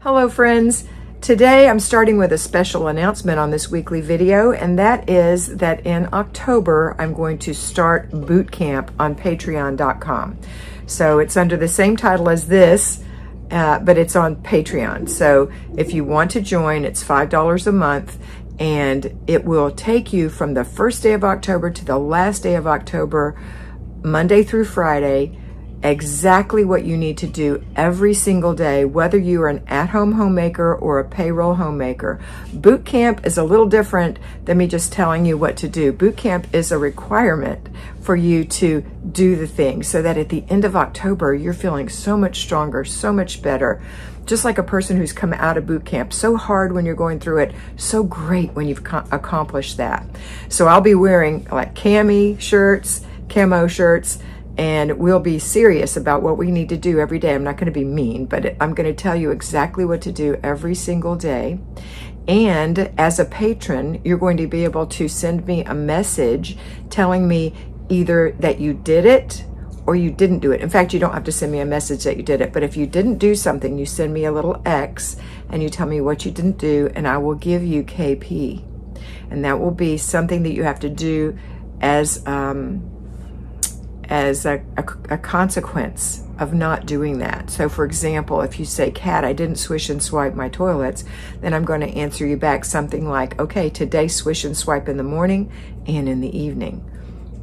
Hello friends. Today I'm starting with a special announcement on this weekly video, and that is that in October I'm going to start boot camp on patreon.com. So it's under the same title as this, but it's on Patreon. So if you want to join, it's $5 a month, and it will take you from the first day of October to the last day of October, Monday through Friday, exactly what you need to do every single day, whether you are an at-home homemaker or a payroll homemaker. Boot camp is a little different than me just telling you what to do. Boot camp is a requirement for you to do the thing so that at the end of October, you're feeling so much stronger, so much better. Just like a person who's come out of boot camp, so hard when you're going through it, so great when you've accomplished that. So I'll be wearing like camo shirts, and we'll be serious about what we need to do every day. I'm not going to be mean, but I'm going to tell you exactly what to do every single day. And as a patron, you're going to be able to send me a message telling me either that you did it or you didn't do it. In fact, you don't have to send me a message that you did it, but if you didn't do something, you send me a little X and you tell me what you didn't do, and I will give you KP. And that will be something that you have to do as a consequence of not doing that. So for example, if you say, Kat, I didn't swish and swipe my toilets, then I'm going to answer you back something like, okay, today swish and swipe in the morning and in the evening.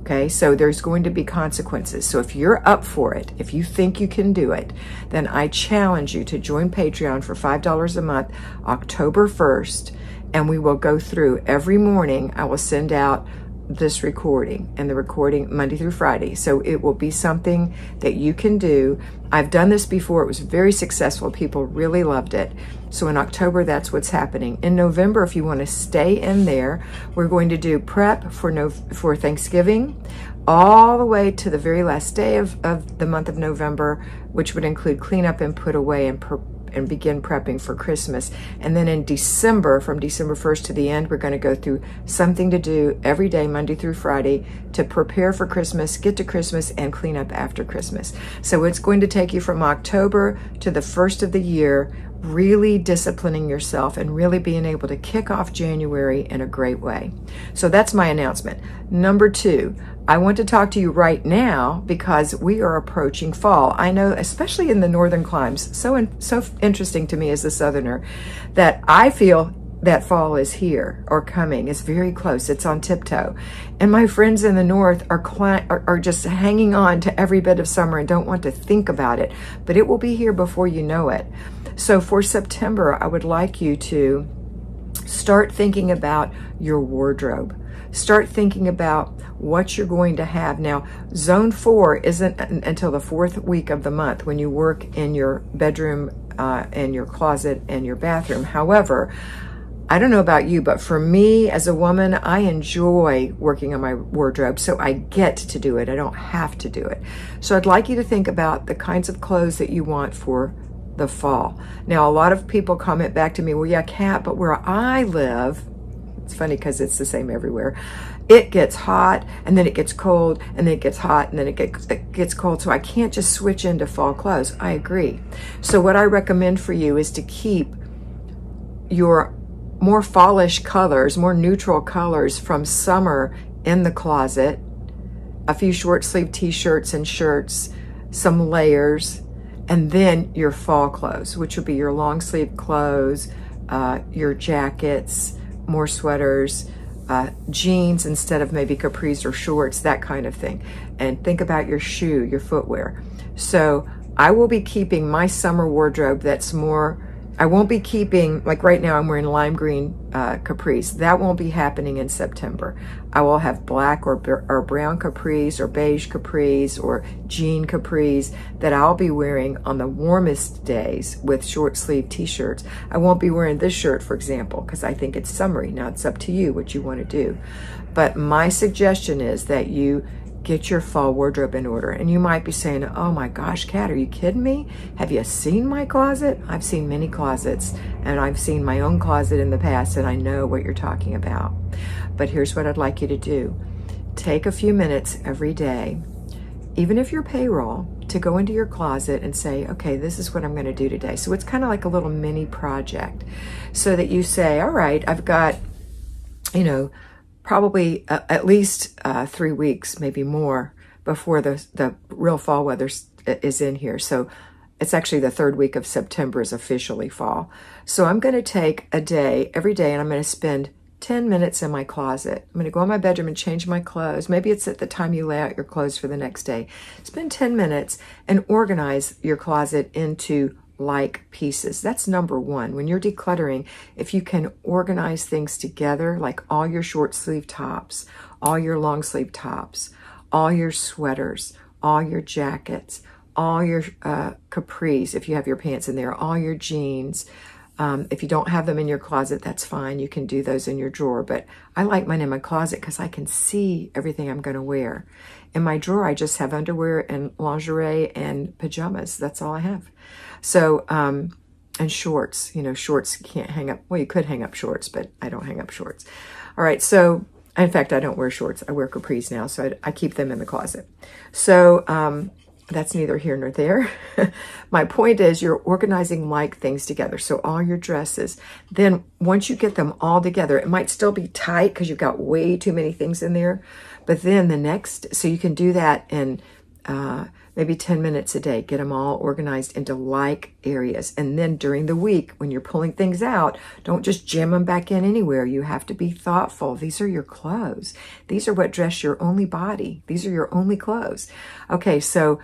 Okay, so there's going to be consequences. So if you're up for it, if you think you can do it, then I challenge you to join Patreon for $5 a month, October 1st, and we will go through every morning. I will send out this recording, and the recording Monday through Friday. So it will be something that you can do. I've done this before. It was very successful. People really loved it. So in October, that's what's happening. In November, if you want to stay in there, we're going to do prep for Thanksgiving all the way to the very last day of the month of November, which would include cleanup and put away and begin prepping for Christmas. And then in December, from December 1st to the end, we're going to go through something to do every day, Monday through Friday, to prepare for Christmas, get to Christmas, and clean up after Christmas. So it's going to take you from October to the first of the year, really disciplining yourself and really being able to kick off January in a great way. So that's my announcement. Number two, I want to talk to you right now because we are approaching fall. I know, especially in the northern climes, so interesting to me as a southerner, that I feel that fall is here or coming. It's very close. It's on tiptoe. And my friends in the north are just hanging on to every bit of summer and don't want to think about it, but it will be here before you know it. So for September, I would like you to start thinking about your wardrobe. Start thinking about what you're going to have. Now, zone 4 isn't until the 4th week of the month when you work in your bedroom and your closet and your bathroom. However, I don't know about you, but for me as a woman, I enjoy working on my wardrobe, so I get to do it. I don't have to do it. So I'd like you to think about the kinds of clothes that you want for the fall. Now, a lot of people comment back to me, well, yeah, Kat, but where I live, it's funny because it's the same everywhere, it gets hot and then it gets cold and then it gets hot and then it gets cold, so I can't just switch into fall clothes. I agree. So what I recommend for you is to keep your more fallish colors, more neutral colors from summer in the closet, a few short sleeve t-shirts and shirts, some layers, and then your fall clothes, which will be your long sleeve clothes, your jackets, more sweaters, jeans instead of maybe capris or shorts, that kind of thing. And think about your shoe, your footwear. So I will be keeping my summer wardrobe that's more, I won't be keeping, like right now I'm wearing lime green capris. That won't be happening in September. I will have black or brown capris or beige capris or jean capris that I'll be wearing on the warmest days with short sleeve t-shirts. I won't be wearing this shirt, for example, because I think it's summery. Now it's up to you what you want to do. But my suggestion is that you get your fall wardrobe in order. And you might be saying, oh my gosh, Kat, are you kidding me? Have you seen my closet? I've seen many closets, and I've seen my own closet in the past, and I know what you're talking about. But here's what I'd like you to do. Take a few minutes every day, even if you're payroll, to go into your closet and say, okay, this is what I'm going to do today. So it's kind of like a little mini project, so that you say, all right, I've got, you know, probably at least 3 weeks, maybe more, before the real fall weather is in here. So it's actually the 3rd week of September is officially fall. So I'm going to take a day every day, and I'm going to spend 10 minutes in my closet. I'm going to go in my bedroom and change my clothes. Maybe it's at the time you lay out your clothes for the next day. Spend 10 minutes and organize your closet into like pieces. That's number one. When you're decluttering, if you can organize things together, like all your short sleeve tops, all your long sleeve tops, all your sweaters, all your jackets, all your capris, if you have your pants in there, all your jeans. If you don't have them in your closet, that's fine. You can do those in your drawer. But I like mine in my closet because I can see everything I'm going to wear. In my drawer, I just have underwear and lingerie and pajamas. That's all I have. So, and shorts. You know, shorts you can't hang up. Well, you could hang up shorts, but I don't hang up shorts. All right, so in fact, I don't wear shorts. I wear capris now, so I keep them in the closet. So, that's neither here nor there. My point is you're organizing like things together. So all your dresses, then once you get them all together, it might still be tight because you've got way too many things in there. But then the next, so you can do that in maybe 10 minutes a day, get them all organized into like areas. And then during the week, when you're pulling things out, don't just jam them back in anywhere. You have to be thoughtful. These are your clothes. These are what dress your only body. These are your only clothes. Okay, so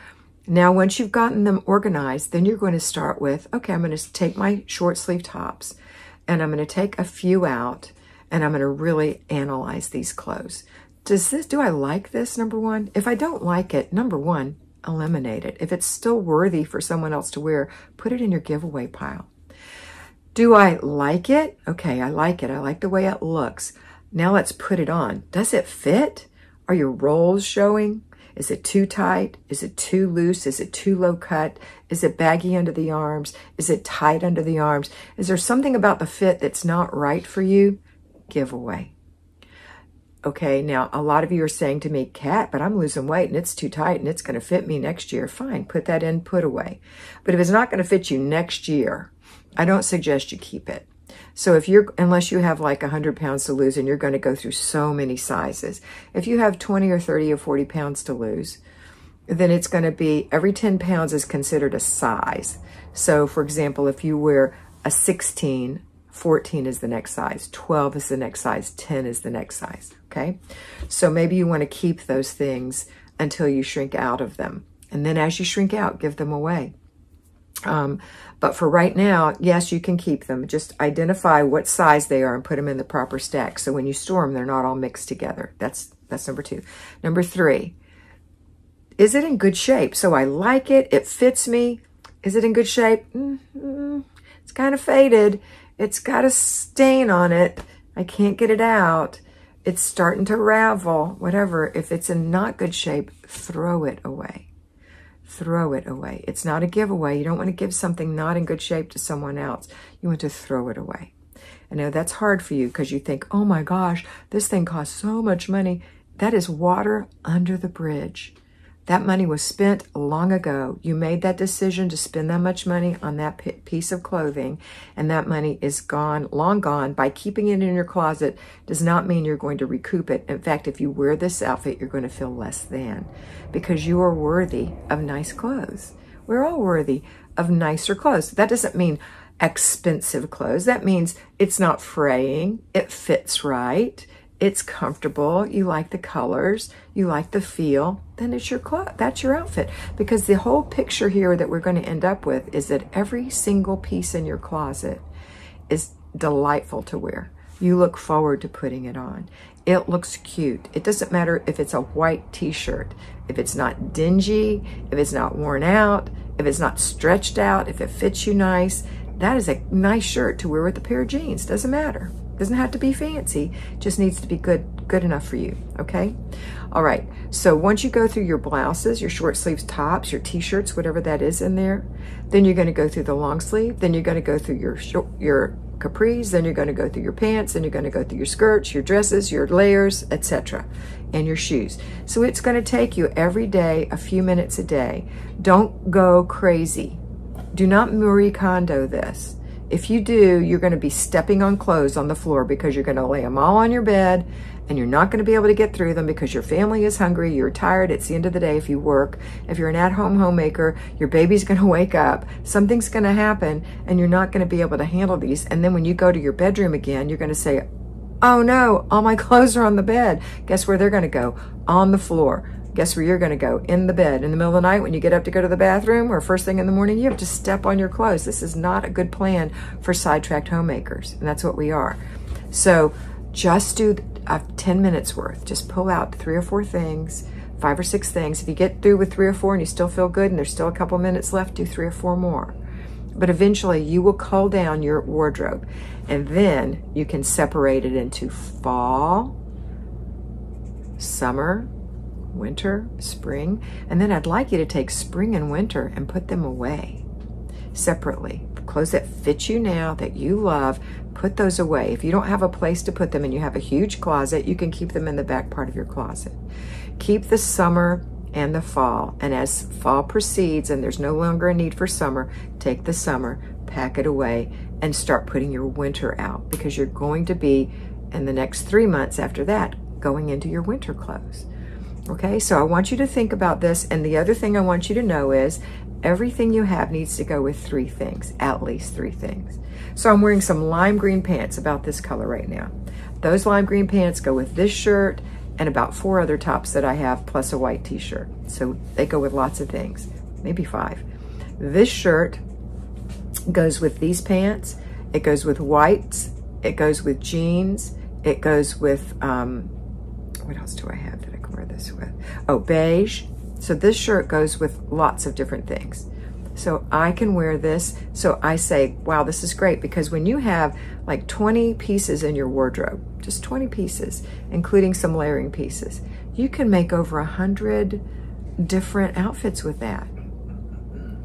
now once you've gotten them organized, then you're going to start with, okay, I'm going to take my short sleeve tops and I'm going to take a few out and I'm going to really analyze these clothes. Do I like this, number one? If I don't like it, number one, eliminate it. If it's still worthy for someone else to wear, put it in your giveaway pile. Do I like it? Okay, I like it. I like the way it looks. Now let's put it on. Does it fit? Are your rolls showing? Is it too tight? Is it too loose? Is it too low cut? Is it baggy under the arms? Is it tight under the arms? Is there something about the fit that's not right for you? Giveaway. Okay, now a lot of you are saying to me, Kat, but I'm losing weight and it's too tight and it's going to fit me next year. Fine, put that in, put away. But if it's not going to fit you next year, I don't suggest you keep it. So unless you have like 100 pounds to lose and you're going to go through so many sizes. If you have 20 or 30 or 40 pounds to lose, then it's going to be every 10 pounds is considered a size. So for example, if you wear a 16, 14 is the next size, 12 is the next size, 10 is the next size, okay? So maybe you want to keep those things until you shrink out of them. And then as you shrink out, give them away. But for right now, yes, you can keep them. Just identify what size they are and put them in the proper stack. So when you store them, they're not all mixed together. That's number 2. Number 3, is it in good shape? So I like it. It fits me. Is it in good shape? It's kind of faded. It's got a stain on it. I can't get it out. It's starting to ravel, whatever. If it's in not good shape, throw it away. Throw it away. It's not a giveaway. You don't want to give something not in good shape to someone else. You want to throw it away. I know that's hard for you because you think, oh my gosh, this thing costs so much money. That is water under the bridge. That money was spent long ago. You made that decision to spend that much money on that piece of clothing, and that money is gone, long gone. By keeping it in your closet does not mean you're going to recoup it. In fact, if you wear this outfit, you're going to feel less than, because you are worthy of nice clothes. We're all worthy of nicer clothes. That doesn't mean expensive clothes. That means it's not fraying. It fits right. It's comfortable, you like the colors, you like the feel, then it's your clothes. That's your outfit. Because the whole picture here that we're going to end up with is that every single piece in your closet is delightful to wear. You look forward to putting it on. It looks cute. It doesn't matter if it's a white t-shirt, if it's not dingy, if it's not worn out, if it's not stretched out, if it fits you nice. That is a nice shirt to wear with a pair of jeans. Doesn't matter. Doesn't have to be fancy, just needs to be good enough for you, okay? All right, so once you go through your blouses, your short sleeves tops, your t-shirts, whatever that is in there, then you're gonna go through the long sleeve, then you're gonna go through your capris, then you're going to go through your pants, then you're going to go through your skirts, your dresses, your layers, etc., and your shoes. So it's going to take you every day, a few minutes a day. Don't go crazy. Do not Marie Kondo this. If you do, you're going to be stepping on clothes on the floor because you're going to lay them all on your bed and you're not going to be able to get through them because your family is hungry, you're tired, it's the end of the day if you work. If you're an at-home homemaker, your baby's going to wake up, something's going to happen, and you're not going to be able to handle these. And then when you go to your bedroom again, you're going to say, oh no, all my clothes are on the bed. Guess where they're going to go? On the floor. Guess where you're going to go? In the bed. In the middle of the night when you get up to go to the bathroom or first thing in the morning, you have to step on your clothes. This is not a good plan for sidetracked homemakers, and that's what we are. So just do 10 minutes worth. Just pull out 3 or 4 things, 5 or 6 things. If you get through with 3 or 4 and you still feel good and there's still a couple minutes left, do 3 or 4 more. But eventually you will cull down your wardrobe, and then you can separate it into fall, summer, winter, spring, and then I'd like you to take spring and winter and put them away separately. Clothes that fit you now, that you love, put those away. If you don't have a place to put them and you have a huge closet, you can keep them in the back part of your closet. Keep the summer and the fall, and as fall proceeds and there's no longer a need for summer, take the summer, pack it away, and start putting your winter out, because you're going to be, in the next 3 months after that, going into your winter clothes. Okay, so I want you to think about this, and the other thing I want you to know is everything you have needs to go with 3 things, at least 3 things. So I'm wearing some lime green pants about this color right now. Those lime green pants go with this shirt and about 4 other tops that I have, plus a white t-shirt. So they go with lots of things, maybe 5. This shirt goes with these pants. It goes with whites. It goes with jeans. It goes with, what else do I have that I can wear this with? Oh, beige. So this shirt goes with lots of different things. So I can wear this. So I say, wow, this is great, because when you have like 20 pieces in your wardrobe, just 20 pieces, including some layering pieces, you can make over 100 different outfits with that.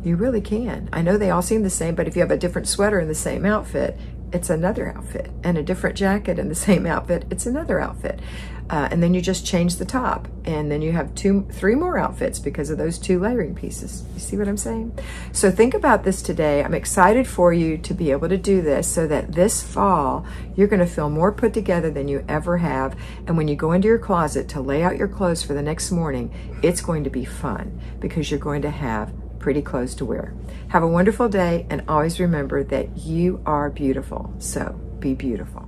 You really can. I know they all seem the same, but if you have a different sweater in the same outfit, it's another outfit, and a different jacket in the same outfit, it's another outfit. And then you just change the top, and then you have 3 more outfits because of those 2 layering pieces. You see what I'm saying? So think about this today. I'm excited for you to be able to do this so that this fall, you're gonna feel more put together than you ever have. And when you go into your closet to lay out your clothes for the next morning, it's going to be fun because you're going to have pretty clothes to wear. Have a wonderful day, and always remember that you are beautiful. So be beautiful.